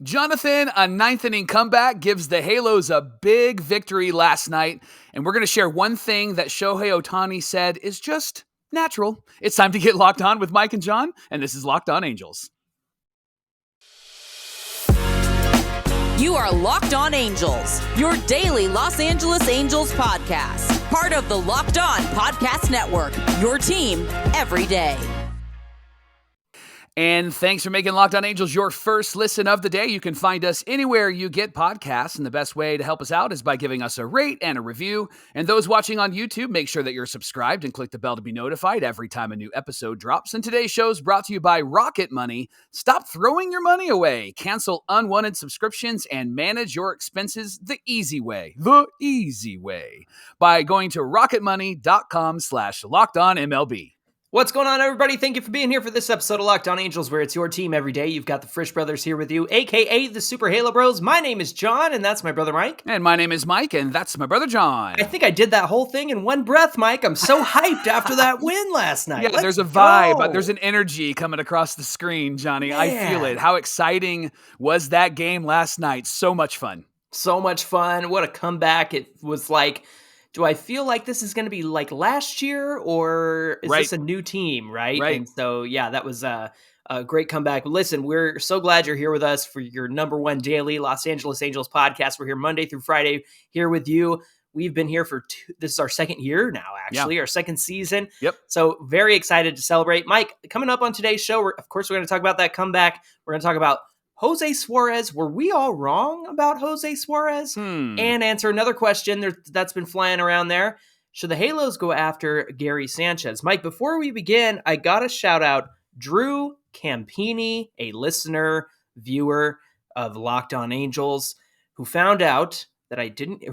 Jonathan, a ninth inning comeback gives the Halos a big victory last night, and we're going to share one thing that Shohei Ohtani said is just natural. It's time to get locked on with Mike and John, and this is Locked On Angels. You are Locked On Angels, your daily Los Angeles Angels podcast. Part of the Locked On Podcast Network, your team every day. And thanks for making Locked On Angels your first listen of the day. You can find us anywhere you get podcasts, and the best way to help us out is by giving us a rate and a review. And those watching on YouTube, make sure that you're subscribed and click the bell to be notified every time a new episode drops. And today's show is brought to you by Rocket Money. Stop throwing your money away. Cancel unwanted subscriptions and manage your expenses the easy way. The easy way. By going to rocketmoney.com/LockedOnMLB. What's going on, everybody? Thank you for being here for this episode of Locked On Angels, where it's your team every day. You've got the Frisch Brothers here with you, a.k.a. the Super Halo Bros. My name is John, and that's my brother Mike. And my name is Mike, and that's my brother John. I think I did that whole thing in one breath, Mike. I'm so hyped after that win last night. Yeah, there's a vibe. There's an energy coming across the screen, Johnny. Man. I feel it. How exciting was that game last night? So much fun. So much fun. What a comeback. It was like, do I feel like this is going to be like last year, or is this a new team, right? And so, yeah, that was a great comeback. Listen, we're so glad you're here with us for your number one daily Los Angeles Angels podcast. We're here Monday through Friday here with you. We've been here for this is our second year now, actually, our second season. Yep. So very excited to celebrate. Mike, coming up on today's show, we're going to talk about that comeback. We're going to talk about Jose Suarez. Were we all wrong about Jose Suarez? And answer another question that's been flying around there. Should the Halos go after Gary Sanchez? Mike, before we begin, I got to shout out Drew Campini, a listener, viewer of Locked On Angels, who found out that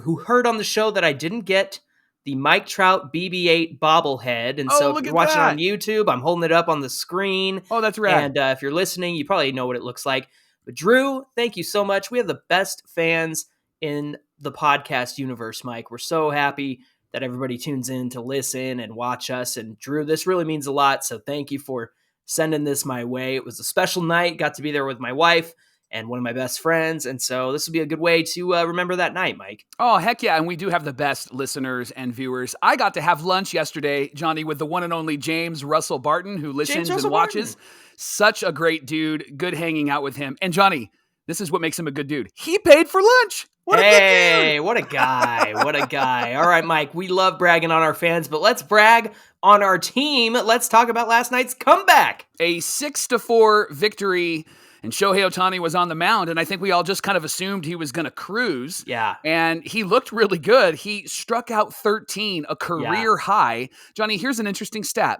who heard on the show that I didn't get the Mike Trout BB-8 bobblehead. And so if you're watching on YouTube, I'm holding it up on the screen. Oh, that's rad. And if you're listening, you probably know what it looks like. But Drew, thank you so much. We have the best fans in the podcast universe, Mike. We're so happy that everybody tunes in to listen and watch us. And Drew, this really means a lot. So thank you for sending this my way. It was a special night. Got to be there with my wife and one of my best friends. And so this would be a good way to remember that night, Mike. Oh, heck yeah. And we do have the best listeners and viewers. I got to have lunch yesterday, Johnny, with the one and only James Russell Barton, who listens and watches. Such a great dude. Good hanging out with him. And Johnny, this is what makes him a good dude. He paid for lunch. What a good dude. What a guy. What a guy. All right, Mike, we love bragging on our fans, but let's brag on our team. Let's talk about last night's comeback. A 6-4 victory. And Shohei Ohtani was on the mound, and I think we all just kind of assumed he was going to cruise. Yeah. And he looked really good. He struck out 13, a career high. Johnny, here's an interesting stat.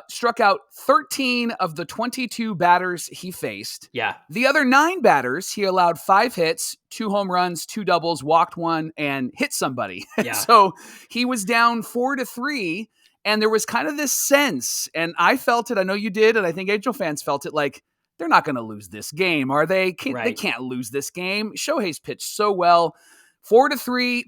Struck out 13 of the 22 batters he faced. Yeah. The other 9 batters, he allowed 5 hits, 2 home runs, 2 doubles, walked 1, and hit somebody. Yeah. So he was down 4-3, and there was kind of this sense, and I felt it, I know you did, and I think Angel fans felt it, like, they're not going to lose this game, are they? They can't lose this game. Shohei's pitched so well. 4-3,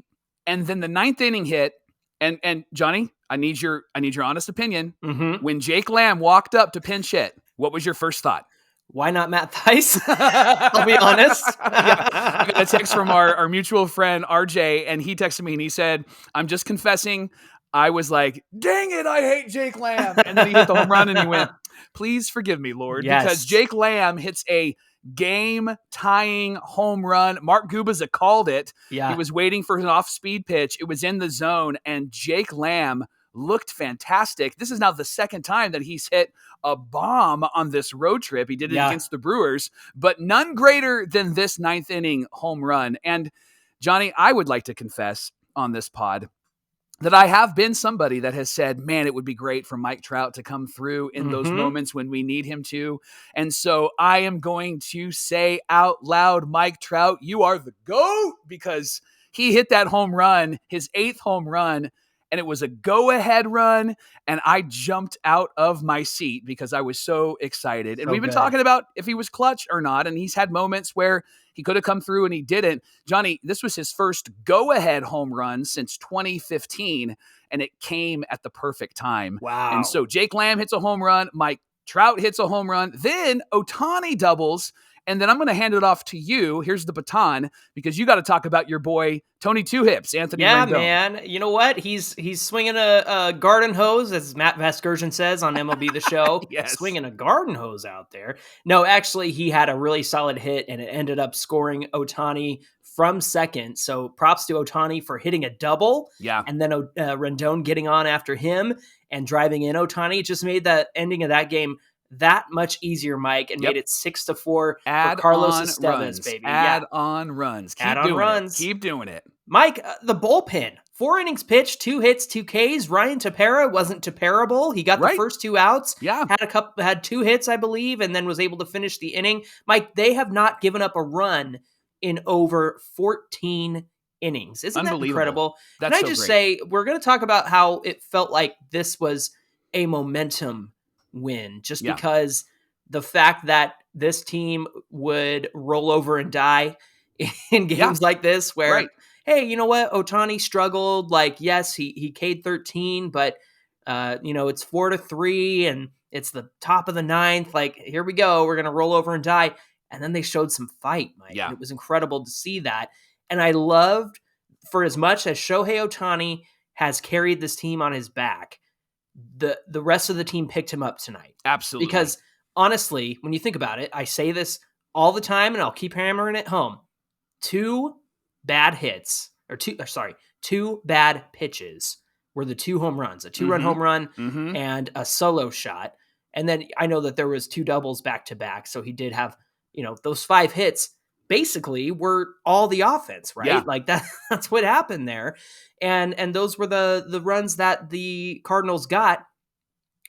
and then the 9th inning hit. And Johnny, I need your honest opinion. Mm-hmm. When Jake Lamb walked up to pinch hit, what was your first thought? Why not Matt Thaiss? I'll be honest. I got a text from our mutual friend, RJ, and he texted me and he said, I'm just confessing, I was like, dang it, I hate Jake Lamb. And then he hit the home run and he went, please forgive me, Lord. Yes. Because Jake Lamb hits a game-tying home run. Mark Gubicza called it. Yeah. He was waiting for an off-speed pitch. It was in the zone, and Jake Lamb looked fantastic. This is now the second time that he's hit a bomb on this road trip. He did it against the Brewers, but none greater than this 9th inning home run. And Johnny, I would like to confess on this pod that I have been somebody that has said, man, it would be great for Mike Trout to come through in those moments when we need him to. And so I am going to say out loud, Mike Trout, you are the GOAT, because he hit that home run, his 8th home run, and it was a go-ahead run, and I jumped out of my seat because I was so excited. And we've been talking about if he was clutch or not, and he's had moments where he could have come through and he didn't. Johnny, this was his first go-ahead home run since 2015, and it came at the perfect time. Wow. And so Jake Lamb hits a home run, Mike Trout hits a home run, then Ohtani doubles, And then I'm going to hand it off to you. Here's the baton, because you got to talk about your boy, Tony Two Hips, Anthony Rendon. Man. You know what? He's swinging a garden hose, as Matt Vasgersian says on MLB The Show. Yes. Swinging a garden hose out there. No, actually, he had a really solid hit, and it ended up scoring Ohtani from second. So props to Ohtani for hitting a double. Yeah. And then Rendon getting on after him and driving in Ohtani. It just made the ending of that game that much easier, Mike, and made it 6-4 for Carlos Estevez, baby. Add on runs. Keep doing it. Mike, the bullpen, 4 innings pitched, 2 hits, 2 Ks. Ryan Tepera wasn't Teperable. He got the first 2 outs. Yeah. Had 2 hits, I believe, and then was able to finish the inning. Mike, they have not given up a run in over 14 innings. Isn't that incredible? That's Can I just say, we're going to talk about how it felt like this was a momentum win, just because the fact that this team would roll over and die in games like this, where, hey, you know what? Ohtani struggled. Like, yes, he K'd 13, but it's 4-3 and it's the top of the 9th. Like, here we go. We're going to roll over and die. And then they showed some fight, Mike. Yeah. And it was incredible to see that. And I loved, for as much as Shohei Ohtani has carried this team on his back, the rest of the team picked him up tonight. Absolutely. Because honestly, when you think about it, I say this all the time and I'll keep hammering it home. 2 bad hits, or 2 bad pitches were the 2 home runs, a 2-run home run and a solo shot. And then I know that there was 2 doubles back to back. So he did have, those 5 hits basically were all the offense, right? Yeah. Like that's what happened there. And those were the runs that the Cardinals got.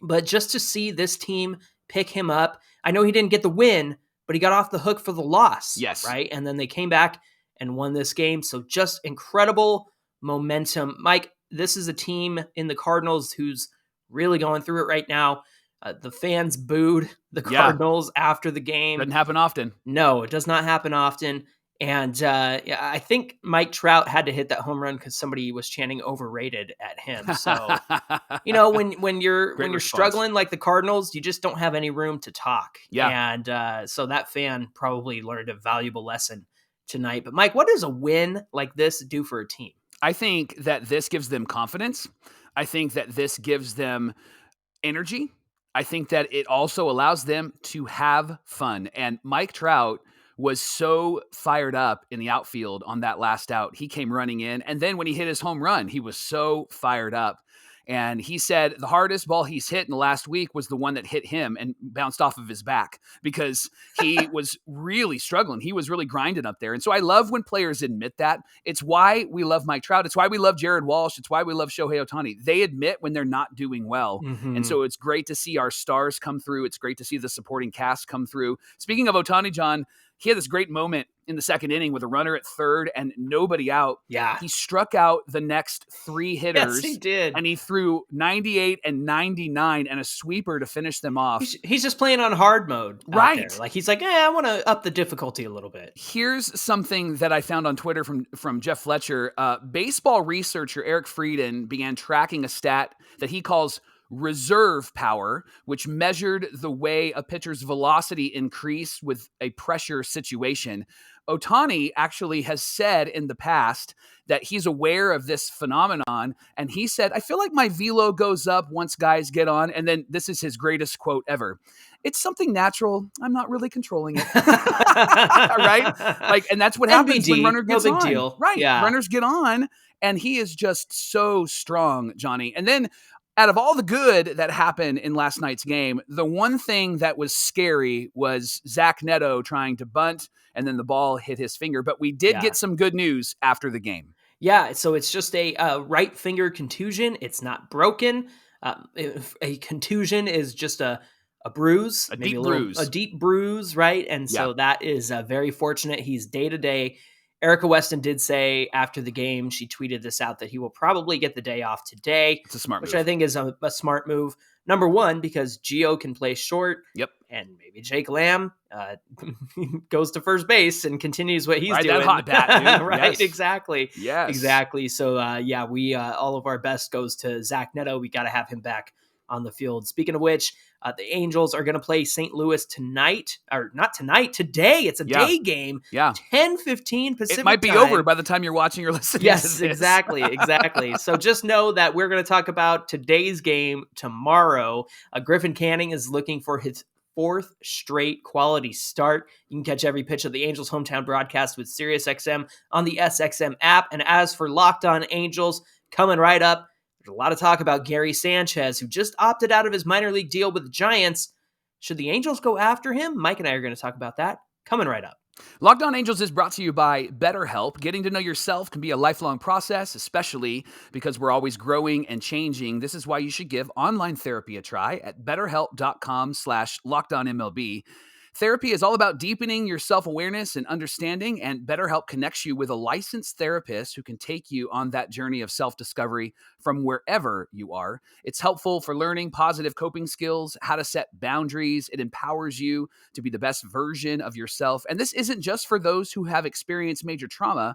But just to see this team pick him up, I know he didn't get the win, but he got off the hook for the loss. Yes. Right. And then they came back and won this game. So just incredible momentum. Mike, this is a team in the Cardinals who's really going through it right now. The fans booed the Cardinals after the game. Doesn't happen often. No, it does not happen often. And I think Mike Trout had to hit that home run because somebody was chanting "overrated" at him. So, when you're struggling like the Cardinals, you just don't have any room to talk. Yeah. And so that fan probably learned a valuable lesson tonight. But Mike, what does a win like this do for a team? I think that this gives them confidence. I think that this gives them energy. I think that it also allows them to have fun. And Mike Trout was so fired up in the outfield on that last out. He came running in. And then when he hit his home run, he was so fired up. And he said the hardest ball he's hit in the last week was the one that hit him and bounced off of his back, because he was really struggling. He was really grinding up there. And so I love when players admit that. It's why we love Mike Trout. It's why we love Jared Walsh. It's why we love Shohei Ohtani. They admit when they're not doing well. And so it's great to see our stars come through. It's great to see the supporting cast come through. Speaking of Ohtani, John, he had this great moment in the second inning with a runner at third and nobody out. Yeah. He struck out the next 3 hitters. Yes, he did. And he threw 98 and 99 and a sweeper to finish them off. He's just playing on hard mode. Right. There. Like, he's like, I want to up the difficulty a little bit. Here's something that I found on Twitter from Jeff Fletcher. Baseball researcher Eric Frieden began tracking a stat that he calls reserve power, which measured the way a pitcher's velocity increased with a pressure situation. Ohtani actually has said in the past that he's aware of this phenomenon. And he said, I feel like my velo goes up once guys get on. And then this is his greatest quote ever. It's something natural. I'm not really controlling it. Right? Like, and that's what happens when runner gets on. No big deal. Right. Yeah. Runners get on and he is just so strong, Johnny. And then out of all the good that happened in last night's game, the one thing that was scary was Zach Neto trying to bunt, and then the ball hit his finger. But we did get some good news after the game. Yeah, so it's just a right finger contusion. It's not broken. A contusion is just a bruise. A deep bruise, right? And so that is very fortunate. He's day-to-day. Erica Weston did say after the game, she tweeted this out, that he will probably get the day off today. It's a smart move. Which I think is a smart move. Number one, because Gio can play short. Yep. And maybe Jake Lamb goes to first base and continues what he's doing. That hot bat, dude. Right, yes. Exactly. Yes. Exactly. So, we all of our best goes to Zach Neto. We got to have him back on the field. Speaking of which, the Angels are going to play St. Louis tonight, or not tonight, today. It's a day game. Yeah. 10:15 Pacific time. It might be over by the time you're watching or listening to this. Yes, exactly. So just know that we're going to talk about today's game tomorrow. Griffin Canning is looking for his 4th straight quality start. You can catch every pitch of the Angels hometown broadcast with SiriusXM on the SXM app. And as for Locked On Angels, coming right up, there's a lot of talk about Gary Sanchez, who just opted out of his minor league deal with the Giants. Should the Angels go after him? Mike and I are going to talk about that coming right up. Locked On Angels is brought to you by BetterHelp. Getting to know yourself can be a lifelong process, especially because we're always growing and changing. This is why you should give online therapy a try at betterhelp.com/LockedOnMLB. Therapy is all about deepening your self-awareness and understanding, and BetterHelp connects you with a licensed therapist who can take you on that journey of self-discovery from wherever you are. It's helpful for learning positive coping skills, how to set boundaries. It empowers you to be the best version of yourself. And this isn't just for those who have experienced major trauma.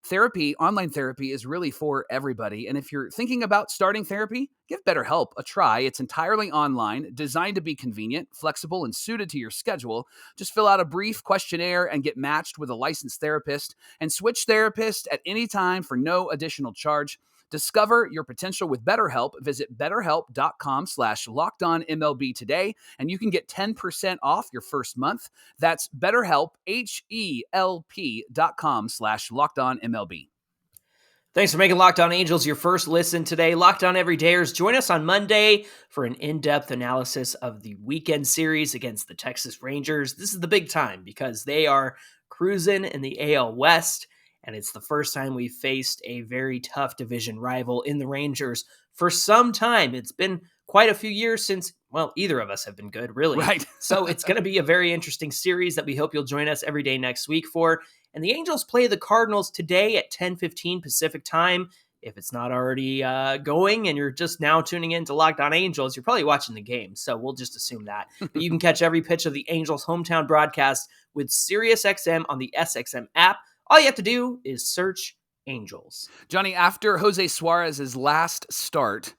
Therapy, online therapy, is really for everybody. And if you're thinking about starting therapy, give BetterHelp a try. It's entirely online, designed to be convenient, flexible, and suited to your schedule. Just fill out a brief questionnaire and get matched with a licensed therapist, and switch therapists at any time for no additional charge. Discover your potential with BetterHelp. Visit betterhelp.com/LockedOnMLB today, and you can get 10% off your first month. That's BetterHelp, HELP.com/LockedOnMLB. Thanks for making Locked On Angels your first listen today. Locked On Everydayers, join us on Monday for an in-depth analysis of the weekend series against the Texas Rangers. This is the big time because they are cruising in the AL West, and it's the first time we've faced a very tough division rival in the Rangers for some time. It's been quite a few years since, well, either of us have been good, really. Right. So it's going to be a very interesting series that we hope you'll join us every day next week for. And the Angels play the Cardinals today at 10:15 Pacific time. If it's not already going and you're just now tuning in to Locked On Angels, you're probably watching the game. So we'll just assume that. But you can catch every pitch of the Angels hometown broadcast with SiriusXM on the SXM app. All you have to do is search Angels. Johnny, after Jose Suarez's last start,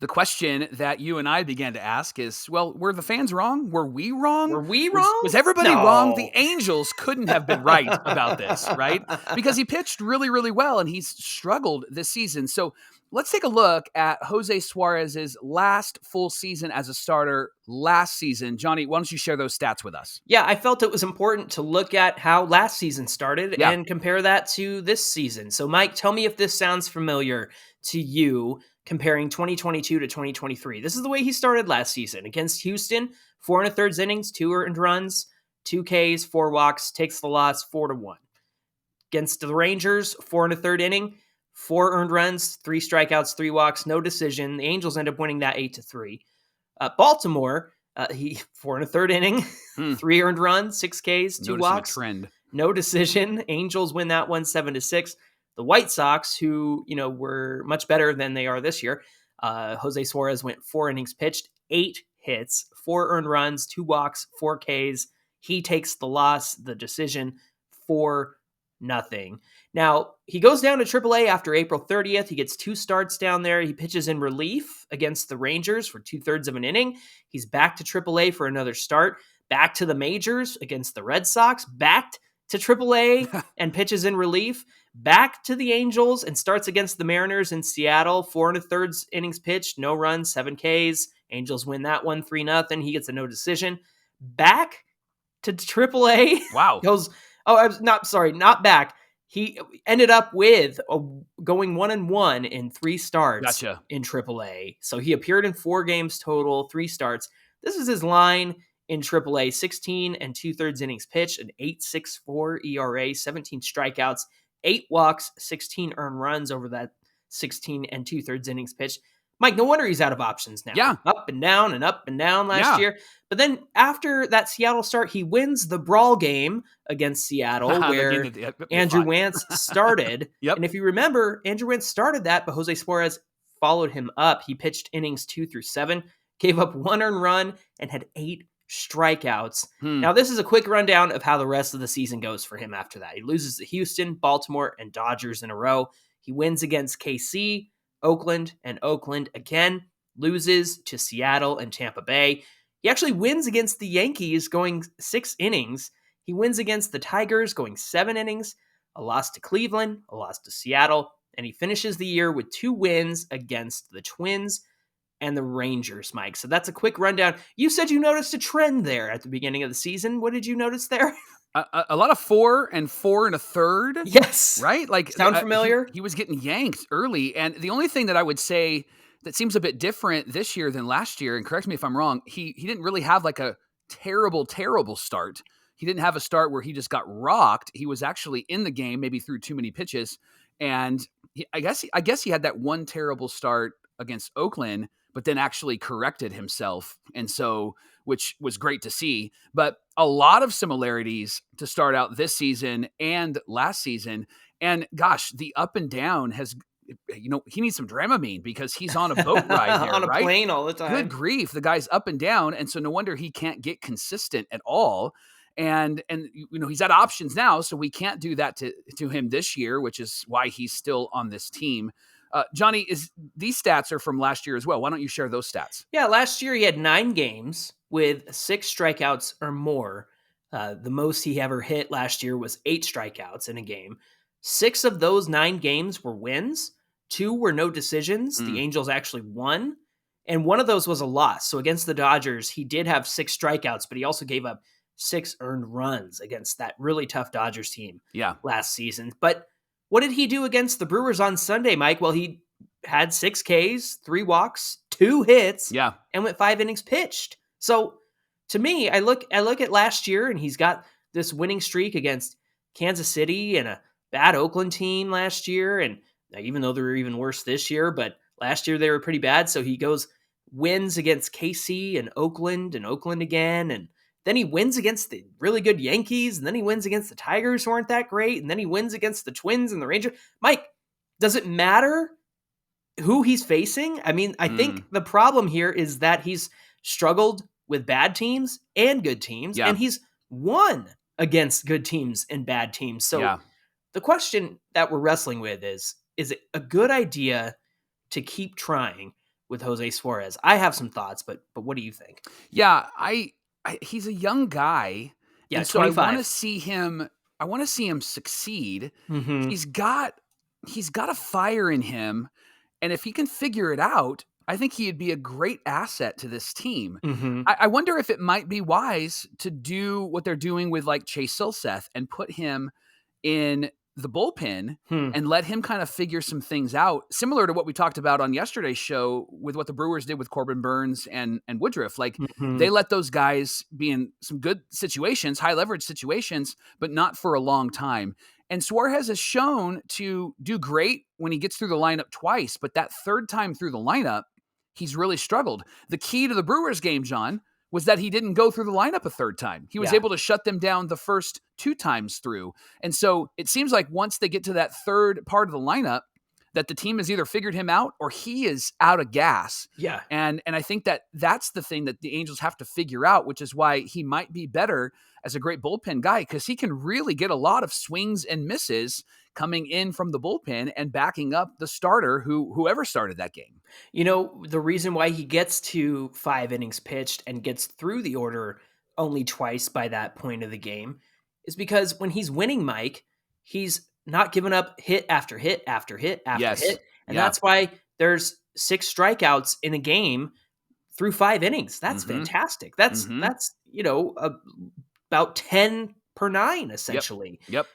the question that you and I began to ask is, well, were the fans wrong? Were we wrong? Were we wrong? Was everybody No. wrong? The Angels couldn't have been right about this, right? Because he pitched really, really well, and he's struggled this season. So let's take a look at Jose Suarez's last full season as a starter last season. Johnny, why don't you share those stats with us? Yeah, I felt it was important to look at how last season started and compare that to this season. So, Mike, tell me if this sounds familiar to you, comparing 2022 to 2023. This is the way he started last season. Against Houston, 4 1/3 innings, 2 earned runs, 2 Ks, 4 walks, takes the loss 4-1. Against the Rangers, 4 1/3 inning, 4 earned runs, 3 strikeouts, 3 walks, no decision. The Angels end up winning that 8-3. Baltimore, he 4 1/3 inning, 3 earned runs, 6 Ks, 2 walks, trend. No decision. Angels win that one 7-6. The White Sox, who, were much better than they are this year. Jose Suarez went 4 innings pitched, 8 hits, 4 earned runs, 2 walks, 4 Ks. He takes the loss, the decision, 4-0. Now, he goes down to AAA after April 30th. He gets 2 starts down there. He pitches in relief against the Rangers for 2/3 of an inning. He's back to AAA for another start. Back to the majors against the Red Sox. Back to AAA and pitches in relief. Back to the Angels and starts against the Mariners in Seattle. 4 1/3 innings pitched, no runs, 7 Ks. Angels win that one 3-0. He gets a no decision. Back to AAA. Wow. Not back. He ended up with going 1-1 in 3 starts in AAA. So he appeared in 4 games total, 3 starts. This is his line in AAA: 16 2/3 innings pitched, an 8.64 ERA, 17 strikeouts, 8 walks, 16 earned runs over that 16 2/3 innings pitched. Mike, no wonder he's out of options now. Yeah. Up and down last year. But then after that Seattle start, he wins the brawl game against Seattle where Andrew Wentz started. Yep. And if you remember, Andrew Wentz started that, but Jose Suarez followed him up. He pitched innings 2 through 7, gave up 1 earned run, and had 8 strikeouts. Now, this is a quick rundown of how the rest of the season goes for him after that. He loses to Houston, Baltimore, and Dodgers in a row. He wins against KC, Oakland, and Oakland again. loses to Seattle and Tampa Bay. He actually wins against the Yankees going 6 innings. He wins against the Tigers going 7 innings, a loss to Cleveland, a loss to Seattle, and he finishes the year with 2 wins against the Twins and the Rangers, Mike. So that's a quick rundown. You said you noticed a trend there at the beginning of the season. What did you notice there? A lot of 4 and 4 1/3. Yes. Right? Like, sound familiar? He was getting yanked early. And the only thing that I would say that seems a bit different this year than last year, and correct me if I'm wrong, he didn't really have like a terrible start. He didn't have a start where he just got rocked. He was actually in the game, maybe threw too many pitches. And I guess he had that one terrible start against Oakland, but then actually corrected himself. And so, which was great to see, but a lot of similarities to start out this season and last season. And gosh, the up and down has, he needs some Dramamine because he's on a boat ride there, on a right? plane all the time. Good grief. The guy's up and down. And so no wonder he can't get consistent at all. And he's had options now, so we can't do that to him this year, which is why he's still on this team. Johnny, these stats are from last year as well. Why don't you share those stats? Yeah, last year he had 9 games with 6 strikeouts or more. The most he ever hit last year was 8 strikeouts in a game. 6 of those 9 games were wins. 2 were no decisions. The Angels actually won. And one of those was a loss. So against the Dodgers, he did have 6 strikeouts, but he also gave up 6 earned runs against that really tough Dodgers team last season. But what did he do against the Brewers on Sunday, Mike? Well, he had 6 Ks, 3 walks, 2 hits, and went 5 innings pitched. So to me, I look at last year, and he's got this winning streak against Kansas City and a bad Oakland team last year. And even though they're even worse this year, but last year they were pretty bad. So he wins against KC and Oakland again. And then he wins against the really good Yankees, and then he wins against the Tigers, who aren't that great, and then he wins against the Twins and the Rangers. Mike, does it matter who he's facing? I mean, I think the problem here is that he's struggled with bad teams and good teams, and he's won against good teams and bad teams. So the question that we're wrestling with is it a good idea to keep trying with Jose Suarez? I have some thoughts, but what do you think? Yeah, he's a young guy. Yeah, and so 25. I want to see him succeed. Mm-hmm. He's got a fire in him, and if he can figure it out, I think he'd be a great asset to this team. Mm-hmm. I wonder if it might be wise to do what they're doing with like Chase Silseth and put him in the bullpen and let him kind of figure some things out, similar to what we talked about on yesterday's show with what the Brewers did with Corbin Burns and Woodruff. Like they let those guys be in some good situations, high leverage situations, but not for a long time. And Suarez has shown to do great when he gets through the lineup twice, but that third time through the lineup, he's really struggled. The key to the Brewers game, John, was that he didn't go through the lineup a third time. He was able to shut them down the first 2 times through. And so it seems like once they get to that third part of the lineup, that the team has either figured him out or he is out of gas. Yeah. And I think that that's the thing that the Angels have to figure out, which is why he might be better as a great bullpen guy, because he can really get a lot of swings and misses coming in from the bullpen and backing up the starter whoever started that game. The reason why he gets to 5 innings pitched and gets through the order only twice by that point of the game is because when he's winning, Mike, he's not giving up hit after hit after hit after hit. And that's why there's 6 strikeouts in a game through 5 innings. That's fantastic. That's about 10 per 9, essentially. Yep.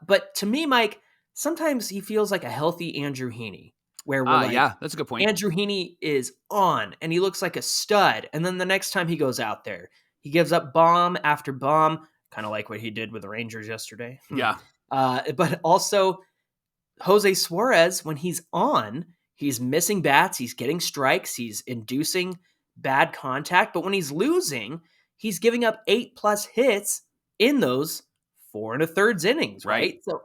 But to me, Mike, sometimes he feels like a healthy Andrew Heaney, where we're that's a good point. Andrew Heaney is on, and he looks like a stud. And then the next time he goes out there, he gives up bomb after bomb, kind of like what he did with the Rangers yesterday. Yeah. But also, Jose Suarez, when he's on, he's missing bats, he's getting strikes, he's inducing bad contact. But when he's losing, he's giving up 8+ hits in those 4 1/3 innings, right? So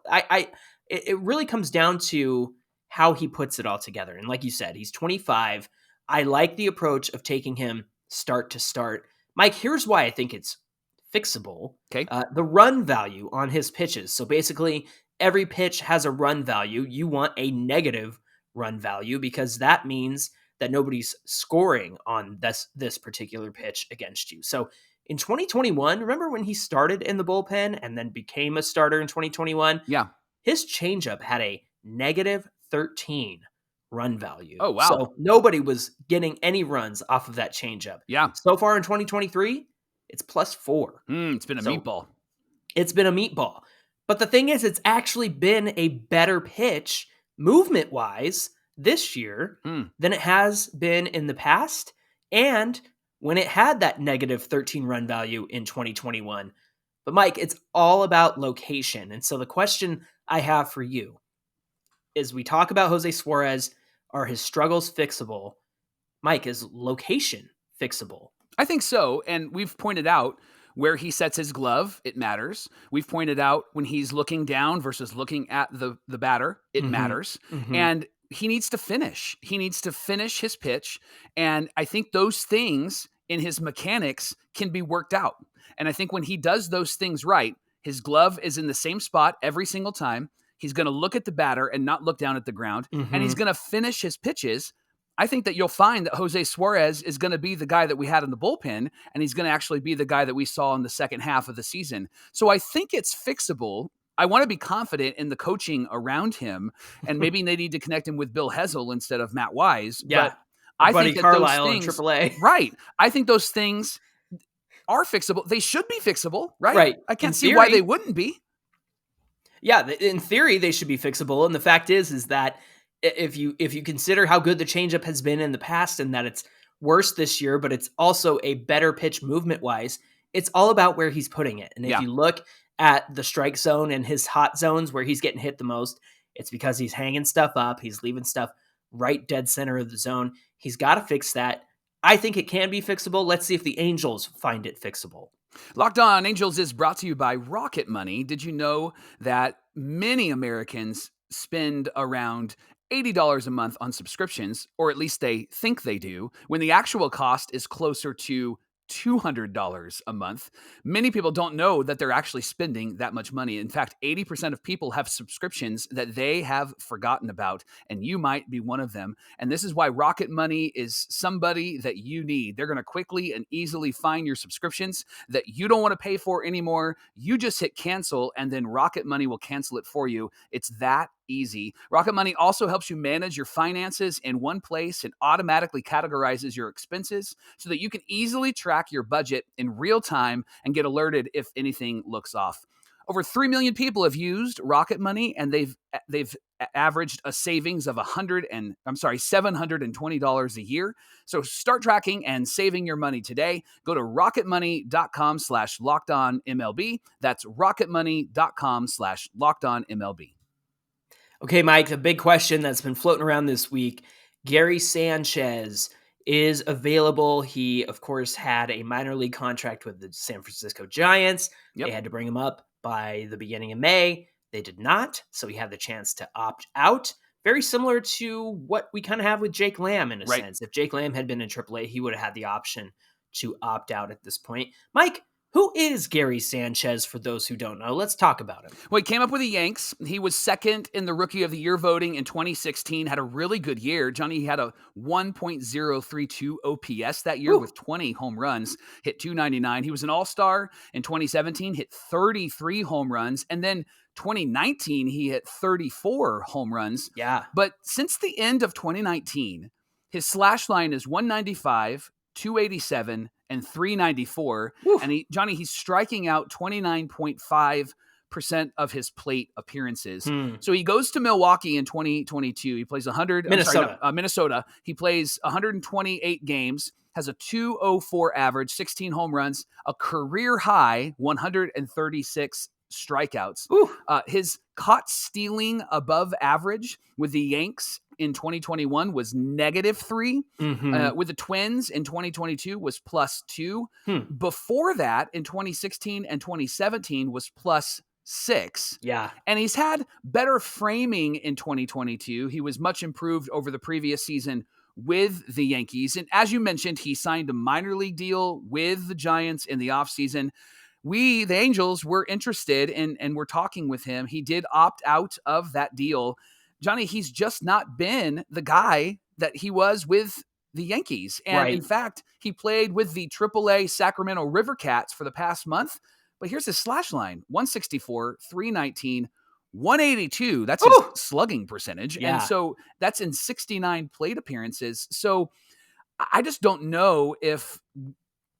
it really comes down to how he puts it all together. And like you said, he's 25. I like the approach of taking him start to start. Mike, here's why I think it's fixable. Okay. The run value on his pitches. So basically, every pitch has a run value. You want a negative run value because that means that nobody's scoring on this particular pitch against you. So in 2021, remember when he started in the bullpen and then became a starter in 2021? Yeah. His changeup had a negative 13 run value. Oh, wow. So nobody was getting any runs off of that changeup. Yeah. So far in 2023, it's +4. It's been a meatball. It's been a meatball. But the thing is, it's actually been a better pitch movement-wise this year than it has been in the past. And when it had that negative 13 run value in 2021. But Mike, it's all about location. And so the question I have for you is, we talk about Jose Suarez, are his struggles fixable? Mike, is location fixable? I think so. And we've pointed out where he sets his glove, it matters. We've pointed out when he's looking down versus looking at the batter, it matters. And he needs to finish. He needs to finish his pitch. And I think those things in his mechanics can be worked out. And I think when he does those things right, his glove is in the same spot every single time. He's going to look at the batter and not look down at the ground. And he's going to finish his pitches. I think that you'll find that Jose Suarez is going to be the guy that we had in the bullpen, and he's going to actually be the guy that we saw in the second half of the season. So I think it's fixable. I want to be confident in the coaching around him, and maybe they need to connect him with Bill Hessel instead of Matt Wise. Yeah. But I think that Carlisle those things, in AAA. Right. I think those things are fixable. They should be fixable, right? Right. I can't In see theory, why they wouldn't be. Yeah, in theory, they should be fixable. And the fact is that if you consider how good the changeup has been in the past and that it's worse this year, but it's also a better pitch movement-wise, it's all about where he's putting it. And if you look at the strike zone and his hot zones where he's getting hit the most, it's because he's hanging stuff up. He's leaving stuff right dead center of the zone. He's got to fix that. I think it can be fixable. Let's see if the Angels find it fixable. Locked On Angels is brought to you by Rocket Money. Did you know that many Americans spend around $80 a month on subscriptions, or at least they think they do, when the actual cost is closer to $200 a month? Many people don't know that they're actually spending that much money. In fact, 80% of people have subscriptions that they have forgotten about, and you might be one of them. And this is why Rocket Money is somebody that you need. They're going to quickly and easily find your subscriptions that you don't want to pay for anymore. You just hit cancel, and then Rocket Money will cancel it for you. It's that easy. Rocket Money also helps you manage your finances in one place and automatically categorizes your expenses so that you can easily track your budget in real time and get alerted if anything looks off. Over 3 million people have used Rocket Money, and they've averaged a savings of $720 a year. So start tracking and saving your money today. Go to rocketmoney.com/lockedonmlb. That's rocketmoney.com/lockedonmlb. Okay, Mike, a big question that's been floating around this week. Gary Sanchez is available. He, of course, had a minor league contract with the San Francisco Giants. They had to bring him up by the beginning of May. They did not, so he had the chance to opt out. Very similar to what we kind of have with Jake Lamb in a sense. If Jake Lamb had been in AAA, he would have had the option to opt out at this point. Mike, who is Gary Sanchez, for those who don't know? Let's talk about him. Well, he came up with the Yanks. He was second in the Rookie of the Year voting in 2016, had a really good year. Johnny, he had a 1.032 OPS that year with 20 home runs, hit .299. He was an all-star in 2017, hit 33 home runs. And then 2019, he hit 34 home runs. Yeah. But since the end of 2019, his slash line is 195, 287, and 394. And he's striking out 29.5% of his plate appearances. So he goes to Milwaukee in 2022. He plays Minnesota. He plays 128 games, has a 204 average, 16 home runs, a career high 136 strikeouts. His caught stealing above average with the Yanks in 2021 was -3. With the Twins in 2022 was +2. Before that, in 2016 and 2017 was +6. Yeah. And he's had better framing in 2022. He was much improved over the previous season with the Yankees. And as you mentioned, he signed a minor league deal with the Giants in the offseason. We, the Angels, were interested and we're talking with him. He did opt out of that deal. Johnny, he's just not been the guy that he was with the Yankees. And in fact, he played with the AAA Sacramento River Cats for the past month. But here's his slash line: 164, 319, 182. That's his slugging percentage. Yeah. And so that's in 69 plate appearances. So I just don't know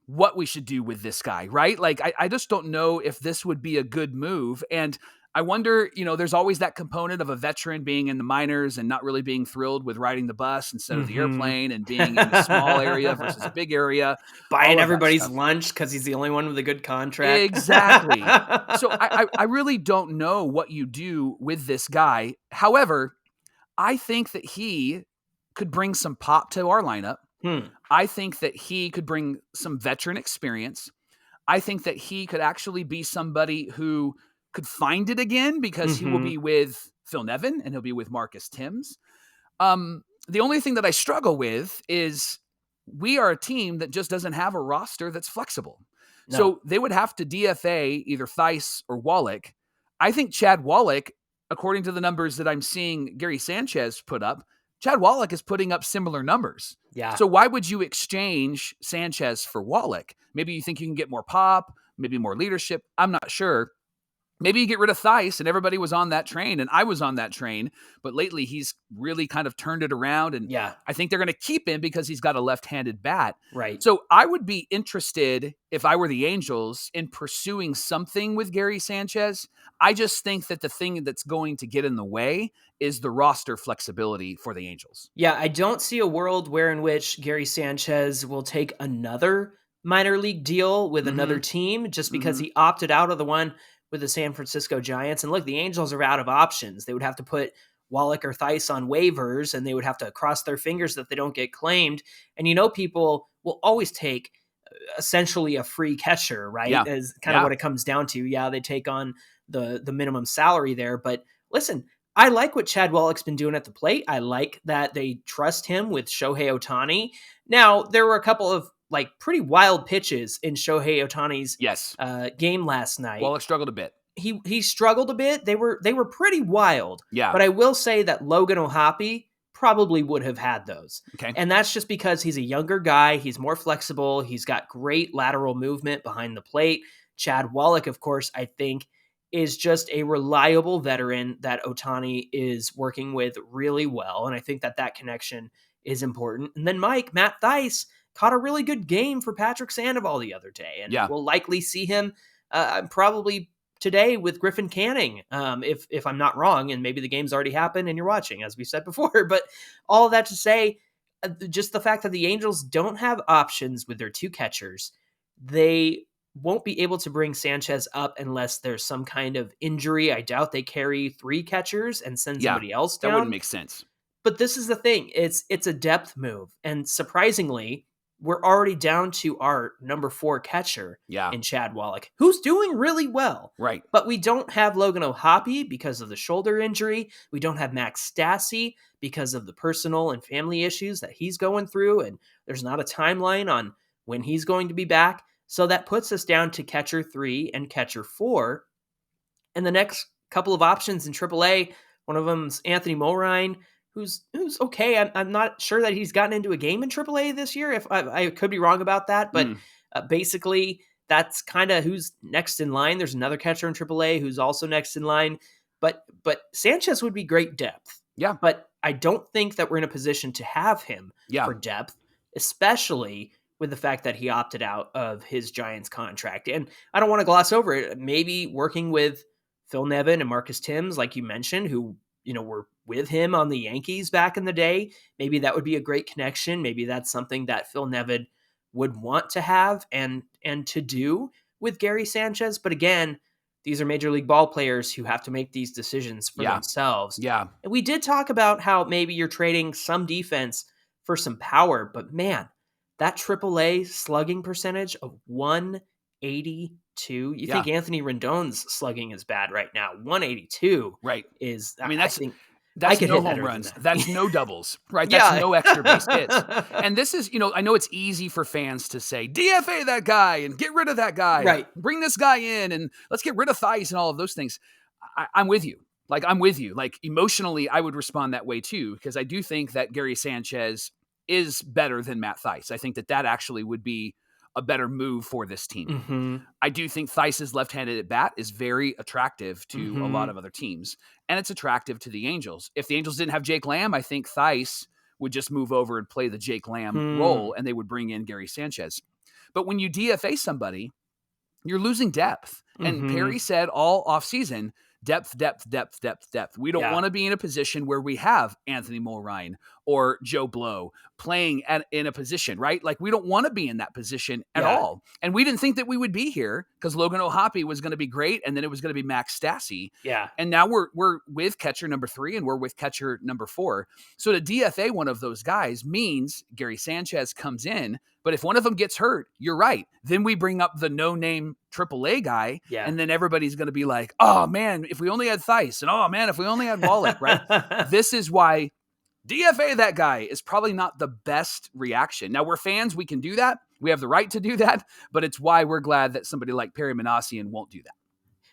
what we should do with this guy, right? Like, I just don't know if this would be a good move. And I wonder, there's always that component of a veteran being in the minors and not really being thrilled with riding the bus instead of the airplane, and being in a small area versus a big area. Buying everybody's lunch because he's the only one with a good contract. Exactly. So I really don't know what you do with this guy. However, I think that he could bring some pop to our lineup. I think that he could bring some veteran experience. I think that he could actually be somebody who could find it again, because he will be with Phil Nevin and he'll be with Marcus Timms. The only thing that I struggle with is we are a team that just doesn't have a roster that's flexible. No. So they would have to DFA either Theis or Wallach. I think Chad Wallach, according to the numbers that I'm seeing Gary Sanchez put up, Chad Wallach is putting up similar numbers. Yeah. So why would you exchange Sanchez for Wallach? Maybe you think you can get more pop, maybe more leadership. I'm not sure. Maybe you get rid of Theis, and everybody was on that train, and I was on that train. But lately, he's really kind of turned it around, and I think they're going to keep him because he's got a left-handed bat. Right. So I would be interested, if I were the Angels, in pursuing something with Gary Sanchez. I just think that the thing that's going to get in the way is the roster flexibility for the Angels. Yeah, I don't see a world in which Gary Sanchez will take another minor league deal with another team just because he opted out of the one with the San Francisco Giants. And look, the Angels are out of options. They would have to put Wallach or Theis on waivers, and they would have to cross their fingers that they don't get claimed. And people will always take essentially a free catcher, right? Yeah. As kind of what it comes down to. Yeah, they take on the minimum salary there. But listen, I like what Chad Wallach's been doing at the plate. I like that they trust him with Shohei Ohtani. Now, there were a couple of pretty wild pitches in Shohei Ohtani's game last night. Wallach struggled a bit. He struggled a bit. They were pretty wild. Yeah. But I will say that Logan O'Hoppe probably would have had those. Okay. And that's just because he's a younger guy. He's more flexible. He's got great lateral movement behind the plate. Chad Wallach, of course, I think is just a reliable veteran that Ohtani is working with really well. And I think that connection is important. And then Matt Theis caught a really good game for Patrick Sandoval the other day. And we'll likely see him probably today with Griffin Canning, if I'm not wrong, and maybe the game's already happened and you're watching, as we said before. But all of that to say, just the fact that the Angels don't have options with their two catchers, they won't be able to bring Sanchez up unless there's some kind of injury. I doubt they carry three catchers and send somebody else down. That wouldn't make sense. But this is the thing. It's a depth move. And surprisingly, we're already down to our number 4 catcher in Chad Wallach, who's doing really well. Right. But we don't have Logan O'Hoppe because of the shoulder injury. We don't have Max Stassi because of the personal and family issues that he's going through. And there's not a timeline on when he's going to be back. So that puts us down to catcher 3 and catcher 4. And the next couple of options in AAA, one of them's Anthony Morine, who's okay. I'm not sure that he's gotten into a game in AAA this year. If I could be wrong about that, but basically that's kind of who's next in line. There's another catcher in AAA who's also next in line, but Sanchez would be great depth. Yeah. But I don't think that we're in a position to have him for depth, especially with the fact that he opted out of his Giants contract. And I don't want to gloss over it. Maybe working with Phil Nevin and Marcus Timms, like you mentioned, who were with him on the Yankees back in the day. Maybe that would be a great connection. Maybe that's something that Phil Nevin would want to have and to do with Gary Sanchez. But again, these are major league ball players who have to make these decisions for themselves. Yeah. And we did talk about how maybe you're trading some defense for some power, but man, that AAA slugging percentage of 182. You think Anthony Rendon's slugging is bad right now. 182 is, that's no home runs. That's no doubles, right? That's no extra base hits. And this is, I know it's easy for fans to say, DFA that guy and get rid of that guy. Right. Bring this guy in and let's get rid of Theis and all of those things. I'm with you. like, I'm with you. Like, emotionally, I would respond that way too, because I do think that Gary Sanchez is better than Matt Thaiss. I think that actually would be a better move for this team. Mm-hmm. I do think Theiss's left-handed at bat is very attractive to a lot of other teams, and it's attractive to the Angels. If the Angels didn't have Jake Lamb, I think Thaiss would just move over and play the Jake Lamb role, and they would bring in Gary Sanchez. But when you DFA somebody, you're losing depth. And Perry said all offseason, depth. We don't want to be in a position where we have Anthony Mulrine or Joe Blow playing in a position, right? Like, we don't want to be in that position at all. And we didn't think that we would be here because Logan O'Hoppe was going to be great, and then it was going to be Max Stassi. Yeah. And now we're with catcher number 3 and we're with catcher number 4. So to DFA one of those guys means Gary Sanchez comes in, but if one of them gets hurt, you're right. Then we bring up the no-name AAA guy, and then everybody's going to be like, oh, man, if we only had Thaiss, and oh, man, if we only had Wallach, right? This is why DFA that guy is probably not the best reaction. Now, we're fans. We can do that. We have the right to do that, but it's why we're glad that somebody like Perry Manassian won't do that.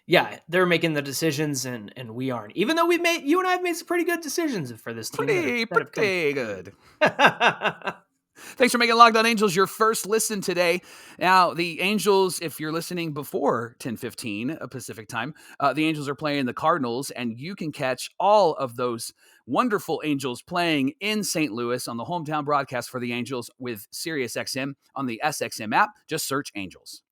Yeah, they're making the decisions, and we aren't. Even though you and I have made some pretty good decisions for this team. Pretty good. Thanks for making Locked On Angels your first listen today. Now, the Angels, if you're listening before 10:15 Pacific time, the Angels are playing the Cardinals, and you can catch all of those wonderful Angels playing in St. Louis on the hometown broadcast for the Angels with SiriusXM on the SXM app. Just search Angels.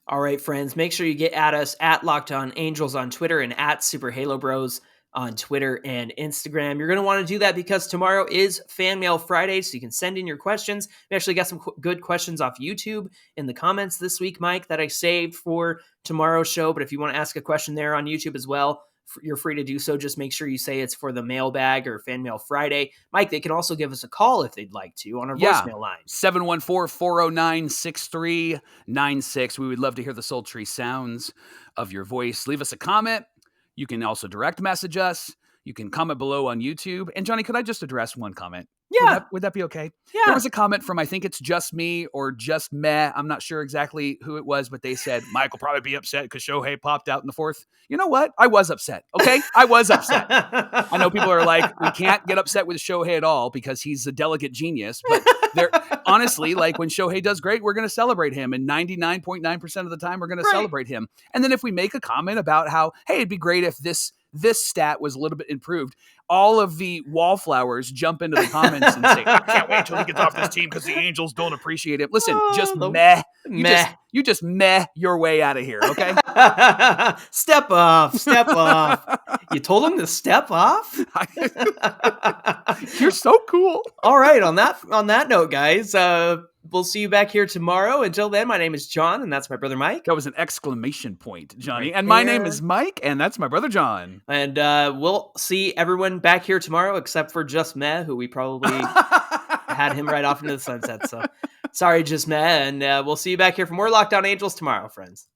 All right, friends, make sure you get at us at Locked On Angels on Twitter and at Super Halo Bros on Twitter and Instagram. You're going to want to do that because tomorrow is Fan Mail Friday, so you can send in your questions. We actually got some good questions off YouTube in the comments this week, Mike, that I saved for tomorrow's show. But if you want to ask a question there on YouTube as well, you're free to do so. Just make sure you say it's for the mailbag or Fan Mail Friday. Mike, they can also give us a call if they'd like to on our voicemail line. 714-409-6396. We would love to hear the sultry sounds of your voice. Leave us a comment. You can also direct message us. You can comment below on YouTube. And Johnny, could I just address one comment? Yeah. Would that be okay? Yeah. There was a comment from, I think it's Just Me or Just Meh. I'm not sure exactly who it was, but they said, Mike will probably be upset because Shohei popped out in the 4th. You know what? I was upset. Okay. I was upset. I know people are like, we can't get upset with Shohei at all because he's a delicate genius. But honestly, like, when Shohei does great, we're going to celebrate him. And 99.9% of the time, we're going to celebrate him. And then if we make a comment about how, hey, it'd be great if this stat was a little bit improved, all of the wallflowers jump into the comments and say, I can't wait till he gets off this team because the Angels don't appreciate him. Listen, just meh. You just meh your way out of here, okay? Step off. You told him to step off? You're so cool. All right, on that note, guys, we'll see you back here tomorrow. Until then, my name is John, and that's my brother Mike. That was an exclamation point, Johnny. And my name is Mike, and that's my brother John. And we'll see everyone back here tomorrow, except for Just Meh, who we probably had him right off into the sunset. So sorry, Just Meh, and we'll see you back here for more Locked On Angels tomorrow, friends.